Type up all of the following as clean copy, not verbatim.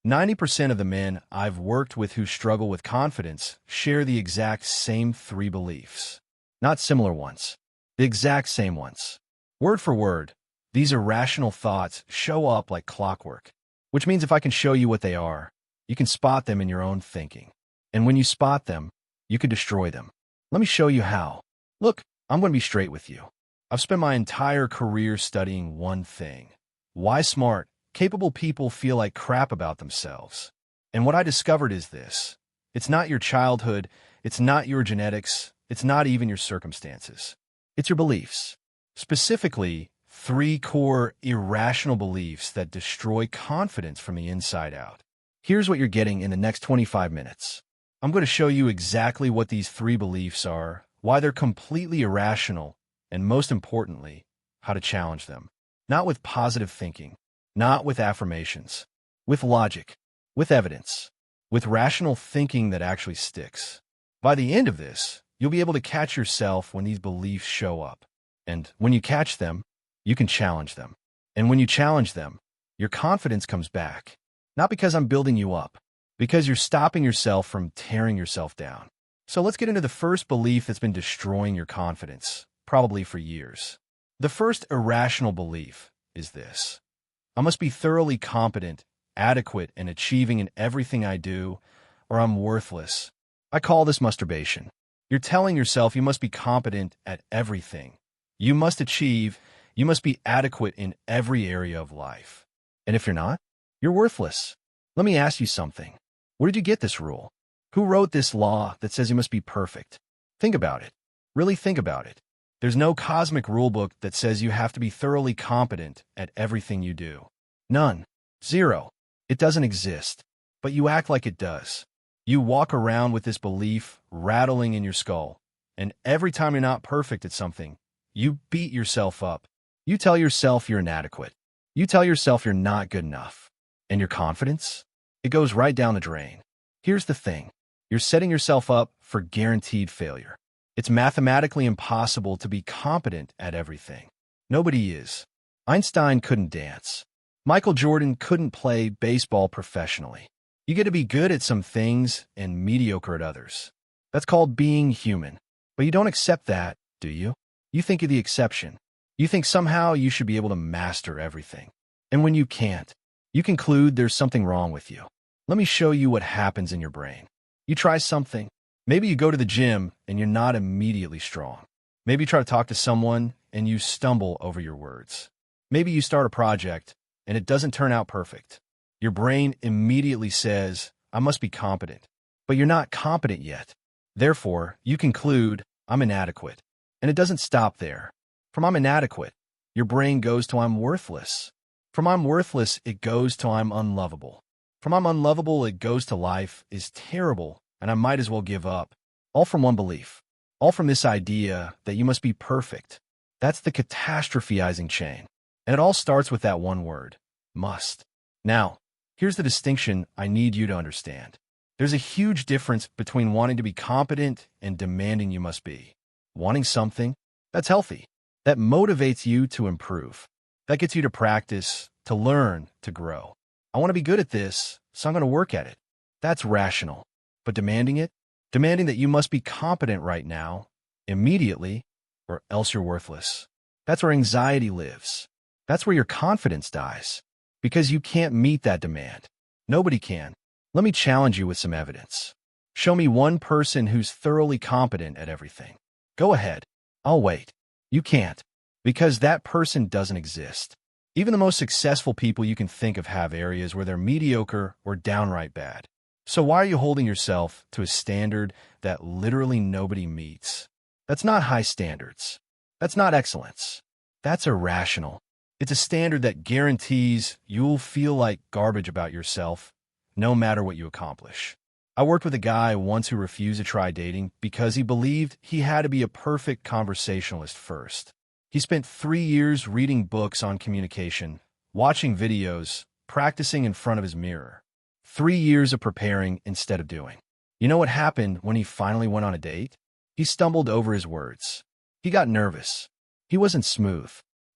90% of the men I've worked with who struggle with confidence share the exact same three beliefs. Not similar ones, the exact same ones. Word for word, these irrational thoughts show up like clockwork, which means if I can show you what they are, you can spot them in your own thinking. And when you spot them, you can destroy them. Let me show you how. Look, I'm going to be straight with you. I've spent my entire career studying one thing: why smart, capable people feel like crap about themselves. And what I discovered is this: it's not your childhood, it's not your genetics, it's not even your circumstances. It's your beliefs. Specifically, three core irrational beliefs that destroy confidence from the inside out. Here's what you're getting in the next 25 minutes. I'm going to show you exactly what these three beliefs are, why they're completely irrational, and most importantly, how to challenge them. Not with positive thinking, not with affirmations, with logic, with evidence, with rational thinking that actually sticks. By the end of this, you'll be able to catch yourself when these beliefs show up. And when you catch them, you can challenge them. And when you challenge them, your confidence comes back. Not because I'm building you up, because you're stopping yourself from tearing yourself down. So let's get into the first belief that's been destroying your confidence, probably for years. The first irrational belief is this: I must be thoroughly competent, adequate, and achieving in everything I do, or I'm worthless. I call this masturbation. You're telling yourself you must be competent at everything. You must achieve, you must be adequate in every area of life. And if you're not, you're worthless. Let me ask you something. Where did you get this rule? Who wrote this law that says you must be perfect? Think about it. Really think about it. There's no cosmic rulebook that says you have to be thoroughly competent at everything you do. None. Zero. It doesn't exist. But you act like it does. You walk around with this belief rattling in your skull, and every time you're not perfect at something, you beat yourself up. You tell yourself you're inadequate. You tell yourself you're not good enough. And your confidence? It goes right down the drain. Here's the thing. You're setting yourself up for guaranteed failure. It's mathematically impossible to be competent at everything. Nobody is. Einstein couldn't dance. Michael Jordan couldn't play baseball professionally. You get to be good at some things and mediocre at others. That's called being human. But you don't accept that, do you? You think you're the exception. You think somehow you should be able to master everything. And when you can't, you conclude there's something wrong with you. Let me show you what happens in your brain. You try something. Maybe you go to the gym and you're not immediately strong. Maybe you try to talk to someone and you stumble over your words. Maybe you start a project and it doesn't turn out perfect. Your brain immediately says, I must be competent. But you're not competent yet. Therefore, you conclude, I'm inadequate. And it doesn't stop there. From I'm inadequate, your brain goes to I'm worthless. From I'm worthless, it goes to I'm unlovable. From I'm unlovable, it goes to life is terrible and I might as well give up. All from one belief. All from this idea that you must be perfect. That's the catastrophizing chain. And it all starts with that one word, must. Now, here's the distinction I need you to understand. There's a huge difference between wanting to be competent and demanding you must be. Wanting something, that's healthy. That motivates you to improve. That gets you to practice, to learn, to grow. I want to be good at this, so I'm going to work at it. That's rational. But demanding it, demanding that you must be competent right now, immediately, or else you're worthless. That's where anxiety lives. That's where your confidence dies. Because you can't meet that demand. Nobody can. Let me challenge you with some evidence. Show me one person who's thoroughly competent at everything. Go ahead. I'll wait. You can't. Because that person doesn't exist. Even the most successful people you can think of have areas where they're mediocre or downright bad. So why are you holding yourself to a standard that literally nobody meets? That's not high standards. That's not excellence. That's irrational. It's a standard that guarantees you'll feel like garbage about yourself, no matter what you accomplish. I worked with a guy once who refused to try dating because he believed he had to be a perfect conversationalist first. He spent 3 years reading books on communication, watching videos, practicing in front of his mirror. 3 years of preparing instead of doing. You know what happened when he finally went on a date? He stumbled over his words. He got nervous. He wasn't smooth.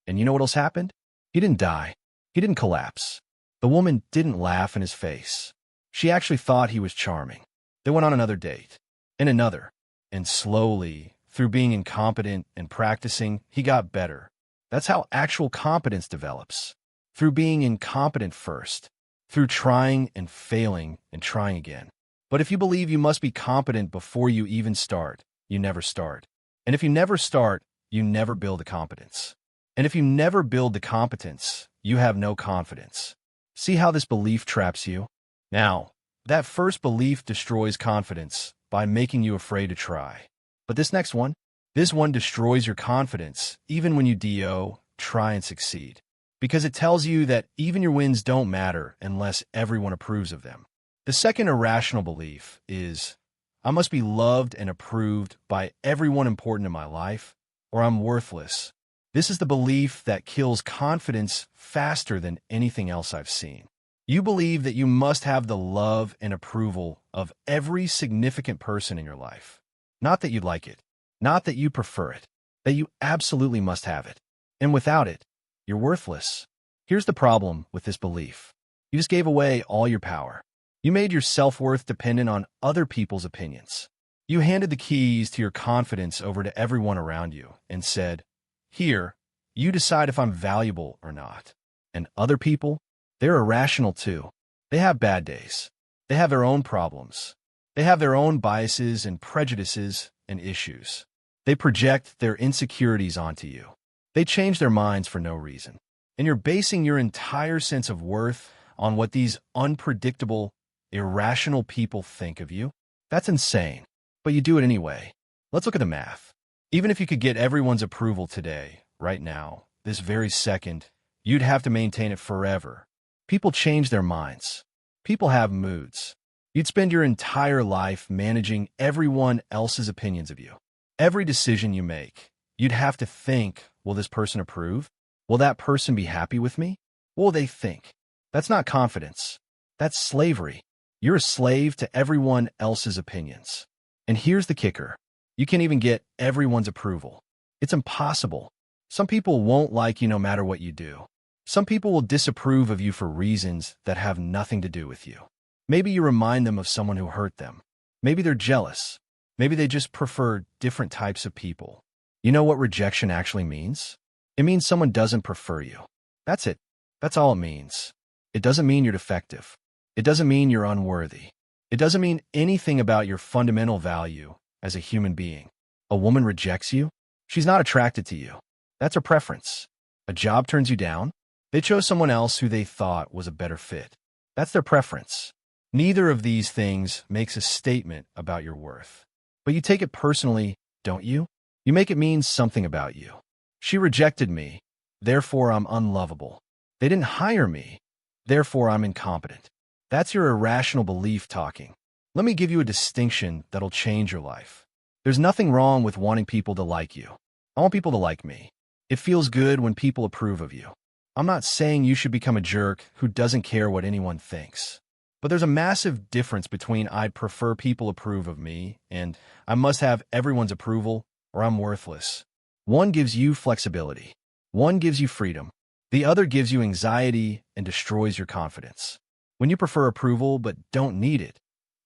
And you know what else happened? He didn't die. He didn't collapse. The woman didn't laugh in his face. She actually thought he was charming. They went on another date, and another, and slowly, through being incompetent and practicing, he got better. That's how actual competence develops. Through being incompetent first, through trying and failing and trying again. But if you believe you must be competent before you even start, you never start. And if you never start, you never build the competence. And if you never build the competence, you have no confidence. See how this belief traps you? Now, that first belief destroys confidence by making you afraid to try. But this one destroys your confidence even when you try and succeed. Because it tells you that even your wins don't matter unless everyone approves of them. The second irrational belief is, I must be loved and approved by everyone important in my life, or I'm worthless. This is the belief that kills confidence faster than anything else I've seen. You believe that you must have the love and approval of every significant person in your life. Not that you like it, not that you prefer it, that you absolutely must have it. And without it, you're worthless. Here's the problem with this belief. You just gave away all your power. You made your self-worth dependent on other people's opinions. You handed the keys to your confidence over to everyone around you and said, here, you decide if I'm valuable or not. And other people, they're irrational too. They have bad days. They have their own problems. They have their own biases and prejudices and issues. They project their insecurities onto you. They change their minds for no reason. And you're basing your entire sense of worth on what these unpredictable, irrational people think of you. That's insane. But you do it anyway. Let's look at the math. Even if you could get everyone's approval today, right now, this very second, you'd have to maintain it forever. People change their minds. People have moods. You'd spend your entire life managing everyone else's opinions of you. Every decision you make, you'd have to think, will this person approve? Will that person be happy with me? What will they think? That's not confidence. That's slavery. You're a slave to everyone else's opinions. And here's the kicker. You can't even get everyone's approval. It's impossible. Some people won't like you no matter what you do. Some people will disapprove of you for reasons that have nothing to do with you. Maybe you remind them of someone who hurt them. Maybe they're jealous. Maybe they just prefer different types of people. You know what rejection actually means? It means someone doesn't prefer you. That's it. That's all it means. It doesn't mean you're defective. It doesn't mean you're unworthy. It doesn't mean anything about your fundamental value as a human being. A woman rejects you? She's not attracted to you. That's her preference. A job turns you down? They chose someone else who they thought was a better fit. That's their preference. Neither of these things makes a statement about your worth. But you take it personally, don't you? You make it mean something about you. She rejected me, therefore I'm unlovable. They didn't hire me, therefore I'm incompetent. That's your irrational belief talking. Let me give you a distinction that'll change your life. There's nothing wrong with wanting people to like you. I want people to like me. It feels good when people approve of you. I'm not saying you should become a jerk who doesn't care what anyone thinks. But there's a massive difference between I'd prefer people approve of me and I must have everyone's approval or I'm worthless. One gives you flexibility. One gives you freedom. The other gives you anxiety and destroys your confidence. When you prefer approval but don't need it,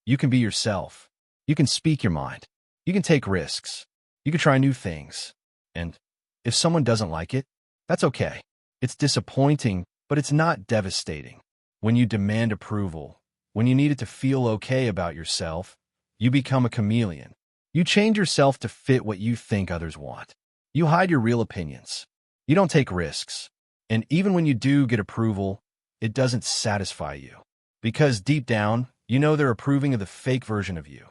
you can be yourself. You can speak your mind. You can take risks. You can try new things. And if someone doesn't like it, that's okay. It's disappointing, but it's not devastating. When you demand approval, when you need it to feel okay about yourself, you become a chameleon. You change yourself to fit what you think others want. You hide your real opinions. You don't take risks. And even when you do get approval, it doesn't satisfy you. Because deep down, you know they're approving of the fake version of you,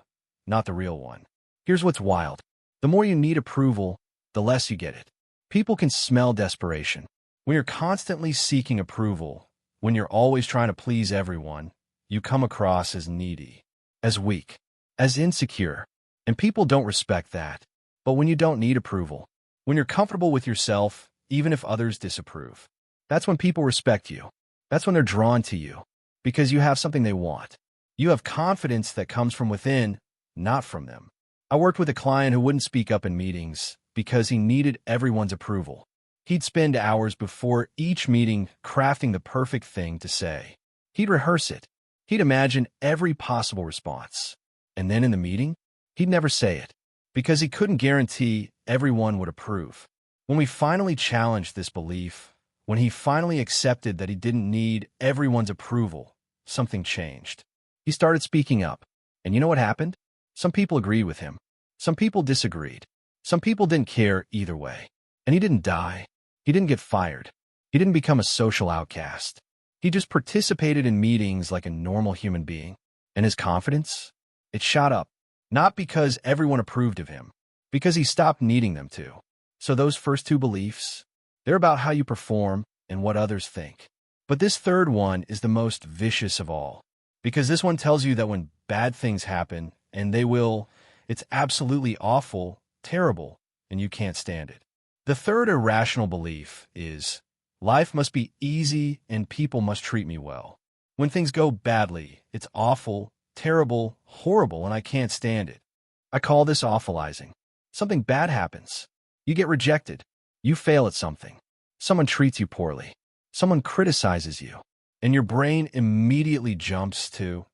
not the real one. Here's what's wild. The more you need approval, the less you get it. People can smell desperation. When you're constantly seeking approval, when you're always trying to please everyone, you come across as needy, as weak, as insecure. And people don't respect that. But when you don't need approval, when you're comfortable with yourself, even if others disapprove, that's when people respect you. That's when they're drawn to you, because you have something they want. You have confidence that comes from within, not from them. I worked with a client who wouldn't speak up in meetings because he needed everyone's approval. He'd spend hours before each meeting crafting the perfect thing to say. He'd rehearse it. He'd imagine every possible response. And then in the meeting, he'd never say it, because he couldn't guarantee everyone would approve. When we finally challenged this belief, when he finally accepted that he didn't need everyone's approval, something changed. He started speaking up. And you know what happened? Some people agreed with him. Some people disagreed. Some people didn't care either way. And he didn't die. He didn't get fired. He didn't become a social outcast. He just participated in meetings like a normal human being. And his confidence? It shot up. Not because everyone approved of him, because he stopped needing them to. So those first two beliefs, they're about how you perform and what others think. But this third one is the most vicious of all, because this one tells you that when bad things happen, and they will, it's absolutely awful, terrible, and you can't stand it. The third irrational belief is, life must be easy and people must treat me well. When things go badly, it's awful, terrible, horrible, and I can't stand it. I call this awfulizing. Something bad happens. You get rejected. You fail at something. Someone treats you poorly. Someone criticizes you. And your brain immediately jumps to,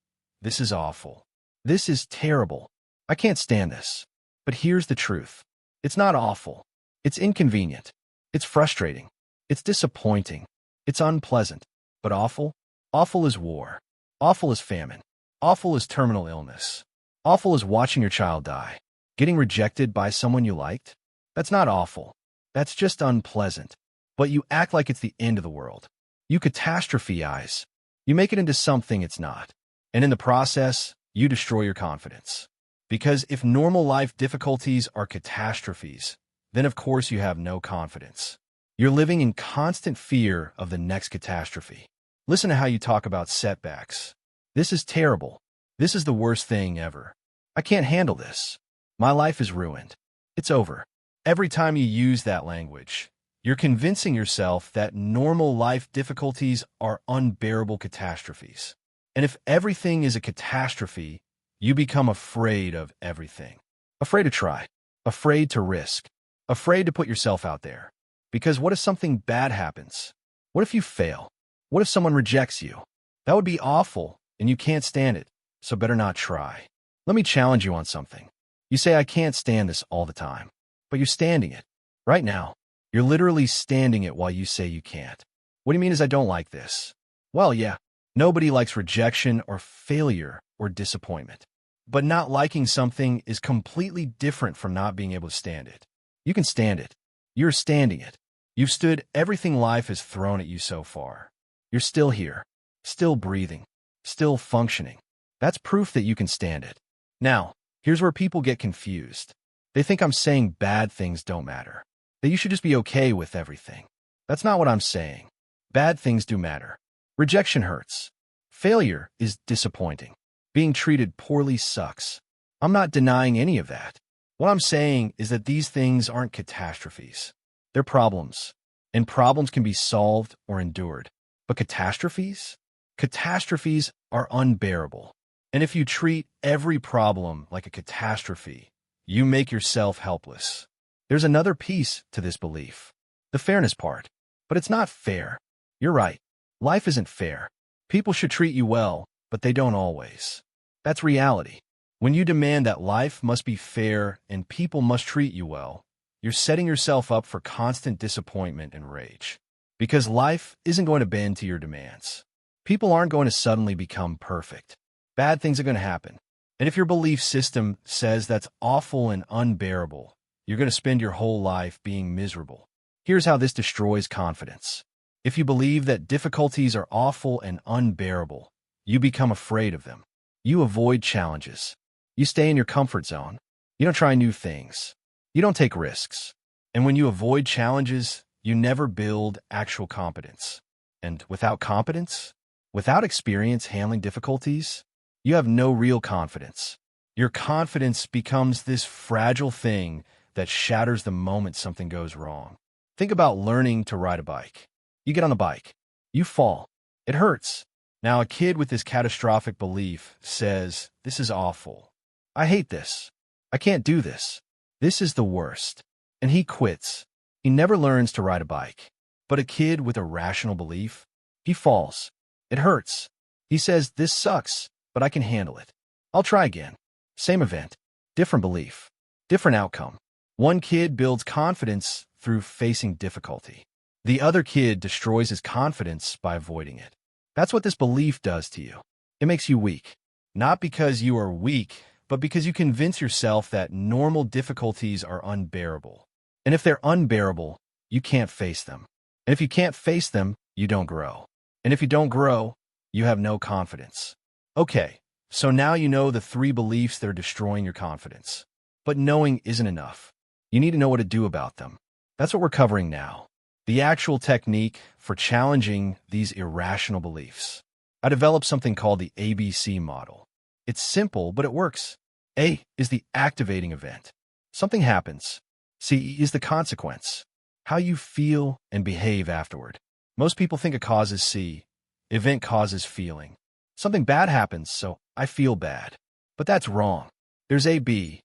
this is awful. This is terrible. I can't stand this. But here's the truth. It's not awful. It's inconvenient. It's frustrating. It's disappointing. It's unpleasant. But awful? Awful is war. Awful is famine. Awful is terminal illness. Awful is watching your child die. Getting rejected by someone you liked? That's not awful. That's just unpleasant. But you act like it's the end of the world. You catastrophize. You make it into something it's not. And in the process, you destroy your confidence. Because if normal life difficulties are catastrophes, then of course you have no confidence. You're living in constant fear of the next catastrophe. Listen to how you talk about setbacks. This is terrible. This is the worst thing ever. I can't handle this. My life is ruined. It's over. Every time you use that language, you're convincing yourself that normal life difficulties are unbearable catastrophes. And if everything is a catastrophe, you become afraid of everything. Afraid to try. Afraid to risk. Afraid to put yourself out there. Because what if something bad happens? What if you fail? What if someone rejects you? That would be awful, and you can't stand it, so better not try. Let me challenge you on something. You say, I can't stand this all the time, but you're standing it. Right now, you're literally standing it while you say you can't. What do you mean is I don't like this? Well, yeah, nobody likes rejection or failure or disappointment. But not liking something is completely different from not being able to stand it. You can stand it. You're standing it. You've stood everything life has thrown at you so far. You're still here, still breathing, still functioning. That's proof that you can stand it. Now, here's where people get confused. They think I'm saying bad things don't matter, that you should just be okay with everything. That's not what I'm saying. Bad things do matter. Rejection hurts. Failure is disappointing. Being treated poorly sucks. I'm not denying any of that. What I'm saying is that these things aren't catastrophes. They're problems. And problems can be solved or endured. But catastrophes? Catastrophes are unbearable. And if you treat every problem like a catastrophe, you make yourself helpless. There's another piece to this belief. The fairness part. But it's not fair. You're right. Life isn't fair. People should treat you well, but they don't always. That's reality. When you demand that life must be fair and people must treat you well, you're setting yourself up for constant disappointment and rage. Because life isn't going to bend to your demands. People aren't going to suddenly become perfect. Bad things are going to happen. And if your belief system says that's awful and unbearable, you're going to spend your whole life being miserable. Here's how this destroys confidence. If you believe that difficulties are awful and unbearable, you become afraid of them. You avoid challenges. You stay in your comfort zone. You don't try new things. You don't take risks. And when you avoid challenges, you never build actual competence. And without competence, without experience handling difficulties, you have no real confidence. Your confidence becomes this fragile thing that shatters the moment something goes wrong. Think about learning to ride a bike. You get on a bike. You fall. It hurts. Now, a kid with this catastrophic belief says, this is awful. I hate this. I can't do this. This is the worst. And he quits. He never learns to ride a bike. But a kid with a rational belief, he falls. It hurts. He says, this sucks, but I can handle it. I'll try again. Same event, different belief, different outcome. One kid builds confidence through facing difficulty. The other kid destroys his confidence by avoiding it. That's what this belief does to you. It makes you weak. Not because you are weak, but because you convince yourself that normal difficulties are unbearable. And if they're unbearable, you can't face them. And if you can't face them, you don't grow. And if you don't grow, you have no confidence. Okay, so now you know the 3 beliefs that are destroying your confidence. But knowing isn't enough. You need to know what to do about them. That's what we're covering now. The actual technique for challenging these irrational beliefs. I developed something called the ABC model. It's simple, but it works. A is the activating event. Something happens. C is the consequence. How you feel and behave afterward. Most people think a cause is C. Event causes feeling. Something bad happens, so I feel bad. But that's wrong. There's A, B.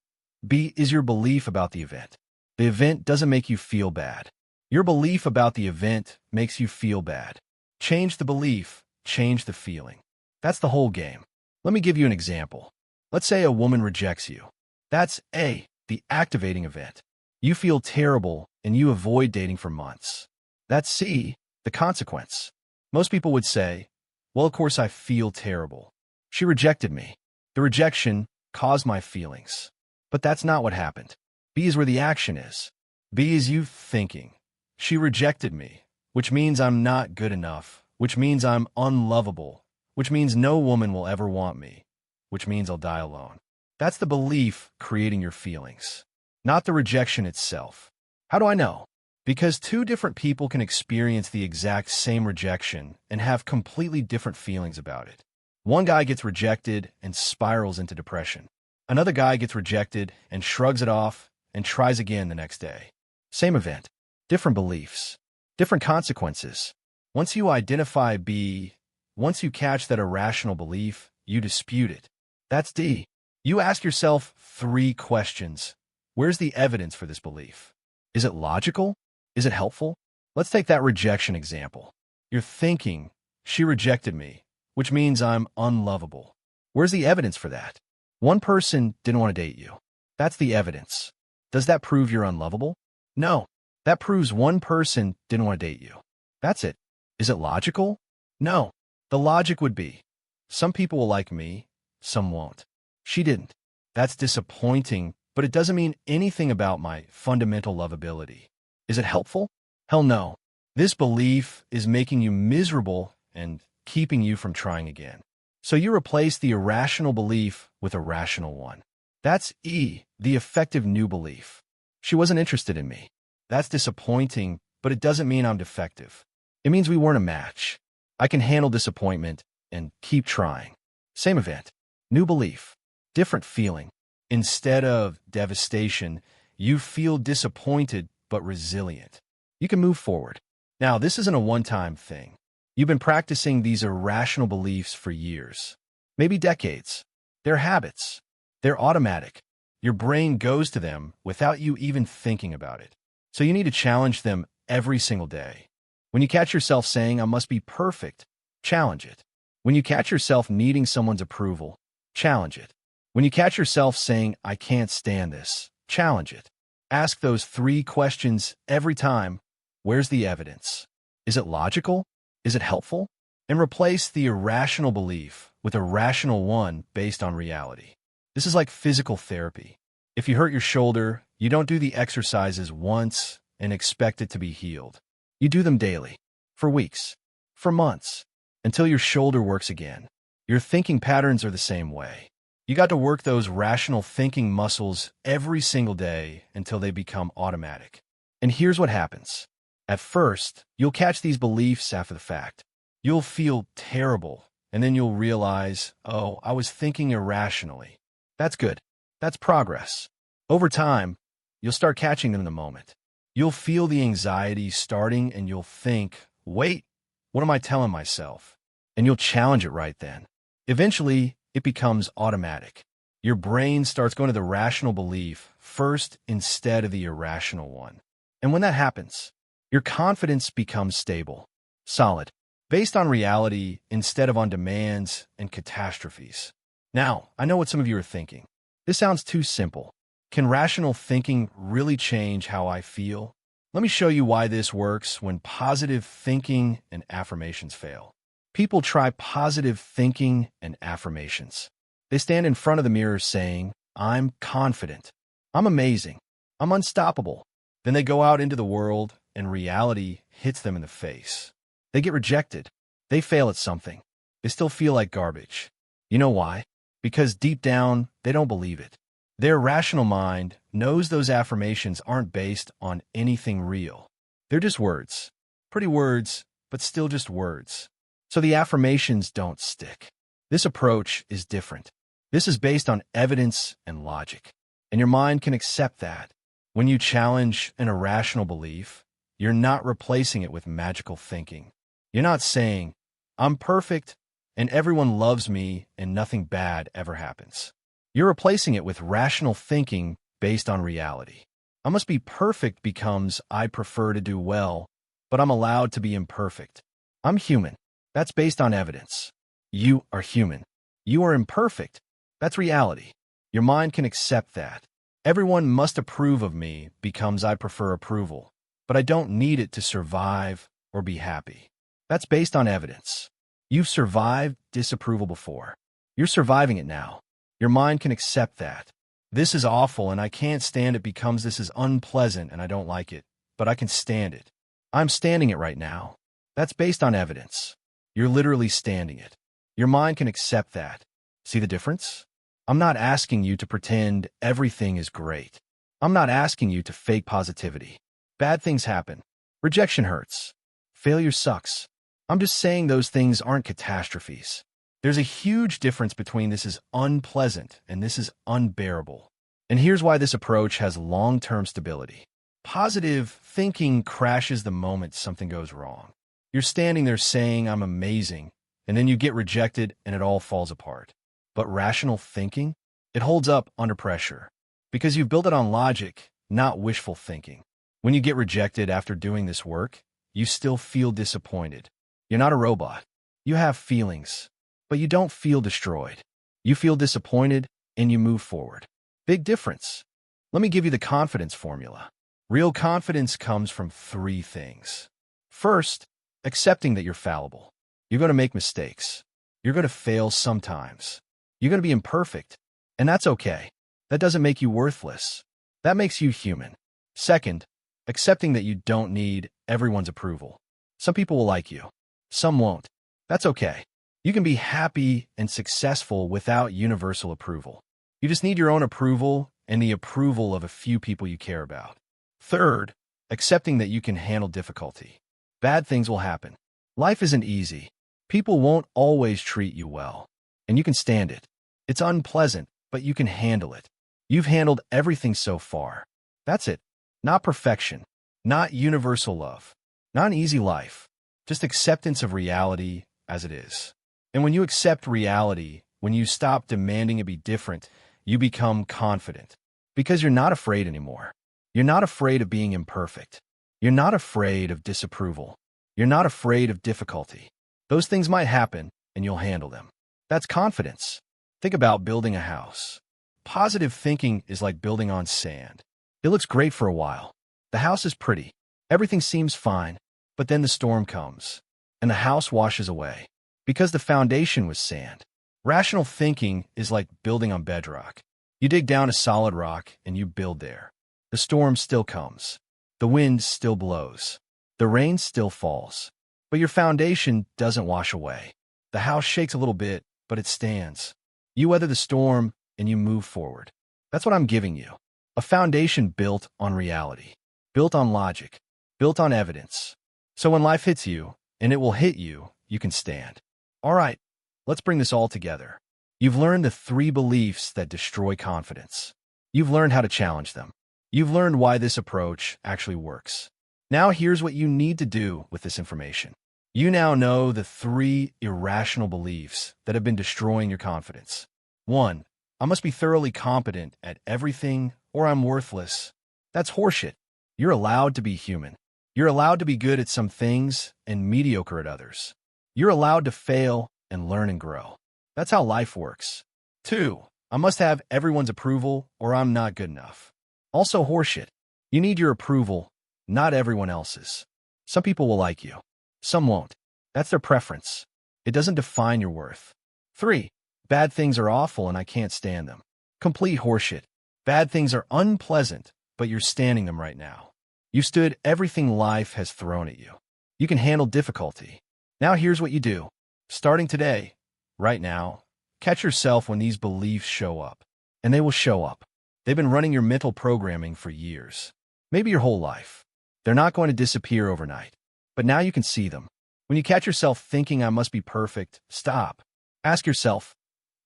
B is your belief about the event. The event doesn't make you feel bad. Your belief about the event makes you feel bad. Change the belief, change the feeling. That's the whole game. Let me give you an example. Let's say a woman rejects you. That's A, the activating event. You feel terrible and you avoid dating for months. That's C, the consequence. Most people would say, well, of course I feel terrible. She rejected me. The rejection caused my feelings. But that's not what happened. B is where the action is. B is you thinking, she rejected me, which means I'm not good enough, which means I'm unlovable, which means no woman will ever want me, which means I'll die alone. That's the belief creating your feelings, not the rejection itself. How do I know? Because 2 different people can experience the exact same rejection and have completely different feelings about it. One guy gets rejected and spirals into depression. Another guy gets rejected and shrugs it off and tries again the next day. Same event, different beliefs, different consequences. Once you identify B, once you catch that irrational belief, you dispute it. That's D. You ask yourself 3 questions. Where's the evidence for this belief? Is it logical? Is it helpful? Let's take that rejection example. You're thinking, she rejected me, which means I'm unlovable. Where's the evidence for that? One person didn't want to date you. That's the evidence. Does that prove you're unlovable? No. That proves one person didn't want to date you. That's it. Is it logical? No. The logic would be, some people will like me, some won't. She didn't. That's disappointing, but it doesn't mean anything about my fundamental lovability. Is it helpful? Hell no. This belief is making you miserable and keeping you from trying again. So you replace the irrational belief with a rational one. That's E, the effective new belief. She wasn't interested in me. That's disappointing, but it doesn't mean I'm defective. It means we weren't a match. I can handle disappointment and keep trying. Same event, new belief, different feeling. Instead of devastation, you feel disappointed but resilient. You can move forward. Now, this isn't a one-time thing. You've been practicing these irrational beliefs for years, maybe decades. They're habits. They're automatic. Your brain goes to them without you even thinking about it. So you need to challenge them every single day. When you catch yourself saying, I must be perfect, challenge it. When you catch yourself needing someone's approval, challenge it. When you catch yourself saying, I can't stand this, challenge it. Ask those 3 questions every time. Where's the evidence? Is it logical? Is it helpful? And replace the irrational belief with a rational one based on reality. This is like physical therapy. If you hurt your shoulder, you don't do the exercises once and expect it to be healed. You do them daily, for weeks, for months, until your shoulder works again. Your thinking patterns are the same way. You got to work those rational thinking muscles every single day until they become automatic. And here's what happens. At first, you'll catch these beliefs after the fact. You'll feel terrible, and then you'll realize, oh, I was thinking irrationally. That's good. That's progress. Over time, you'll start catching them in the moment. You'll feel the anxiety starting, and you'll think, wait, what am I telling myself? And you'll challenge it right then. Eventually, it becomes automatic. Your brain starts going to the rational belief first instead of the irrational one. And when that happens, your confidence becomes stable, solid, based on reality instead of on demands and catastrophes. Now, I know what some of you are thinking. This sounds too simple. Can rational thinking really change how I feel? Let me show you why this works when positive thinking and affirmations fail. People try positive thinking and affirmations. They stand in front of the mirror saying, "I'm confident. I'm amazing. I'm unstoppable." Then they go out into the world and reality hits them in the face. They get rejected. They fail at something. They still feel like garbage. You know why? Because deep down, they don't believe it. Their rational mind knows those affirmations aren't based on anything real. They're just words. Pretty words, but still just words. So the affirmations don't stick. This approach is different. This is based on evidence and logic. And your mind can accept that. When you challenge an irrational belief, you're not replacing it with magical thinking. You're not saying, "I'm perfect and everyone loves me and nothing bad ever happens." You're replacing it with rational thinking based on reality. "I must be perfect" becomes, "I prefer to do well, but I'm allowed to be imperfect. I'm human." That's based on evidence. You are human. You are imperfect. That's reality. Your mind can accept that. "Everyone must approve of me" becomes, "I prefer approval, but I don't need it to survive or be happy." That's based on evidence. You've survived disapproval before. You're surviving it now. Your mind can accept that. "This is awful and I can't stand it" becomes, "This is unpleasant and I don't like it, but I can stand it. I'm standing it right now." That's based on evidence. You're literally standing it. Your mind can accept that. See the difference? I'm not asking you to pretend everything is great. I'm not asking you to fake positivity. Bad things happen. Rejection hurts. Failure sucks. I'm just saying those things aren't catastrophes. There's a huge difference between "this is unpleasant" and "this is unbearable." And here's why this approach has long-term stability. Positive thinking crashes the moment something goes wrong. You're standing there saying, "I'm amazing," and then you get rejected and it all falls apart. But rational thinking, it holds up under pressure because you've built it on logic, not wishful thinking. When you get rejected after doing this work, you still feel disappointed. You're not a robot. You have feelings, but you don't feel destroyed. You feel disappointed and you move forward. Big difference. Let me give you the confidence formula. Real confidence comes from three things. First, accepting that you're fallible. You're going to make mistakes. You're going to fail sometimes. You're going to be imperfect, and that's okay. That doesn't make you worthless. That makes you human. Second, accepting that you don't need everyone's approval. Some people will like you. Some won't. That's okay. You can be happy and successful without universal approval. You just need your own approval and the approval of a few people you care about. Third, accepting that you can handle difficulty. Bad things will happen. Life isn't easy. People won't always treat you well, and you can stand it. It's unpleasant, but you can handle it. You've handled everything so far. That's it. Not perfection, not universal love, not an easy life, just acceptance of reality as it is. And when you accept reality, when you stop demanding it be different, you become confident because you're not afraid anymore. You're not afraid of being imperfect. You're not afraid of disapproval. You're not afraid of difficulty. Those things might happen, and you'll handle them. That's confidence. Think about building a house. Positive thinking is like building on sand. It looks great for a while. The house is pretty. Everything seems fine, but then the storm comes, and the house washes away because the foundation was sand. Rational thinking is like building on bedrock. You dig down a solid rock, and you build there. The storm still comes. The wind still blows. The rain still falls. But your foundation doesn't wash away. The house shakes a little bit, but it stands. You weather the storm, and you move forward. That's what I'm giving you. A foundation built on reality, built on logic, built on evidence. So when life hits you, and it will hit you, you can stand. All right, let's bring this all together. You've learned the 3 beliefs that destroy confidence. You've learned how to challenge them. You've learned why this approach actually works. Now here's what you need to do with this information. You now know the 3 irrational beliefs that have been destroying your confidence. 1. I must be thoroughly competent at everything or I'm worthless. That's horseshit. You're allowed to be human. You're allowed to be good at some things and mediocre at others. You're allowed to fail and learn and grow. That's how life works. 2. I must have everyone's approval or I'm not good enough. Also horseshit. You need your approval, not everyone else's. Some people will like you. Some won't. That's their preference. It doesn't define your worth. 3. Bad things are awful and I can't stand them. Complete horseshit. Bad things are unpleasant, but you're standing them right now. You stood everything life has thrown at you. You can handle difficulty. Now here's what you do. Starting today, right now, catch yourself when these beliefs show up. And they will show up. They've been running your mental programming for years. Maybe your whole life. They're not going to disappear overnight. But now you can see them. When you catch yourself thinking I must be perfect, stop. Ask yourself,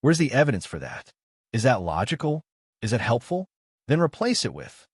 where's the evidence for that? Is that logical? Is it helpful? Then replace it with,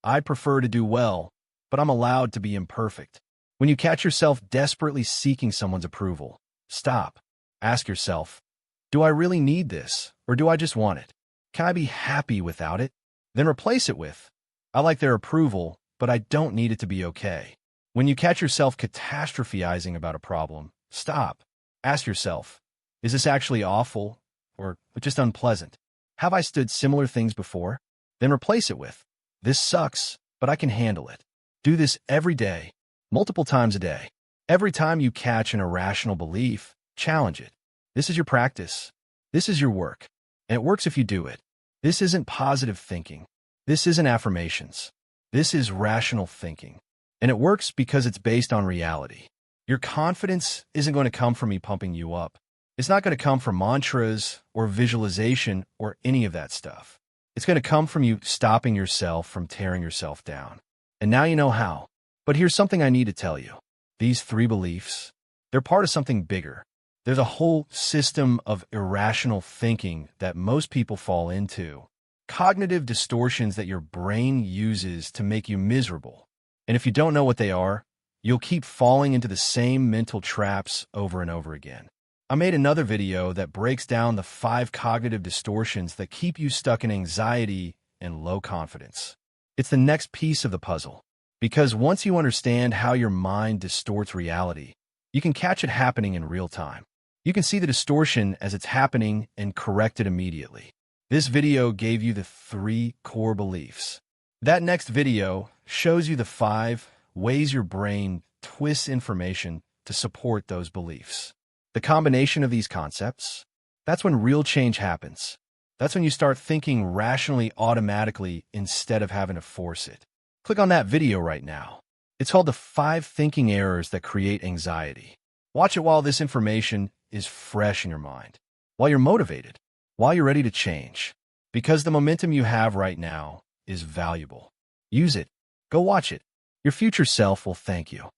I prefer to do well, but I'm allowed to be imperfect. When you catch yourself desperately seeking someone's approval, stop. Ask yourself, do I really need this, or do I just want it? Can I be happy without it? Then replace it with, I like their approval, but I don't need it to be okay. When you catch yourself catastrophizing about a problem, stop. Ask yourself, is this actually awful or just unpleasant? Have I stood similar things before? Then replace it with, this sucks, but I can handle it. Do this every day, multiple times a day. Every time you catch an irrational belief, challenge it. This is your practice. This is your work. And it works if you do it. This isn't positive thinking. This isn't affirmations. This is rational thinking. And it works because it's based on reality. Your confidence isn't going to come from me pumping you up. It's not going to come from mantras or visualization or any of that stuff. It's going to come from you stopping yourself from tearing yourself down. And now you know how. But here's something I need to tell you. These 3 beliefs, they're part of something bigger. There's a whole system of irrational thinking that most people fall into. Cognitive distortions that your brain uses to make you miserable. And if you don't know what they are, you'll keep falling into the same mental traps over and over again. I made another video that breaks down the 5 cognitive distortions that keep you stuck in anxiety and low confidence. It's the next piece of the puzzle. Because once you understand how your mind distorts reality, you can catch it happening in real time. You can see the distortion as it's happening and correct it immediately. This video gave you the 3 core beliefs. That next video shows you the 5 ways your brain twists information to support those beliefs. The combination of these concepts, that's when real change happens. That's when you start thinking rationally automatically instead of having to force it. Click on that video right now. It's called the 5 thinking errors that create anxiety. Watch it while this information is fresh in your mind, while you're motivated, while you're ready to change. Because the momentum you have right now is valuable. Use it. Go watch it. Your future self will thank you.